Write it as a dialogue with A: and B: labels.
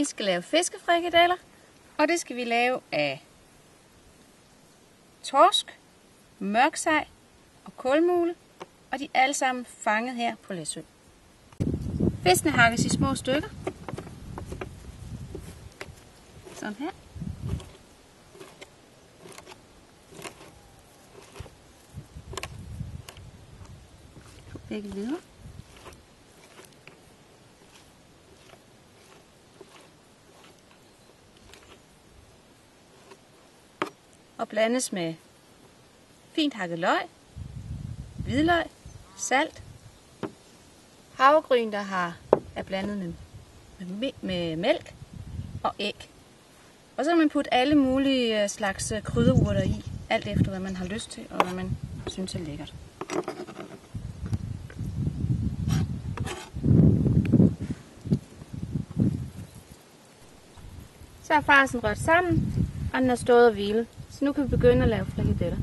A: Vi skal lave fiskefrikadeller, og det skal vi lave af torsk, mørksej og kulmule, og de er alle sammen fanget her på Læsø. Fiskene hakkes i små stykker. Sådan her. På begge leder. Og blandes med fint hakket løg, hvidløg, salt, havregryn, der er blandet med mælk og æg. Og så kan man putte alle mulige slags krydderurter i, alt efter hvad man har lyst til og hvad man synes er lækkert. Så er farsen rørt sammen, og den er stået og hvile. Så nu kan vi begynde at lave frikadeller.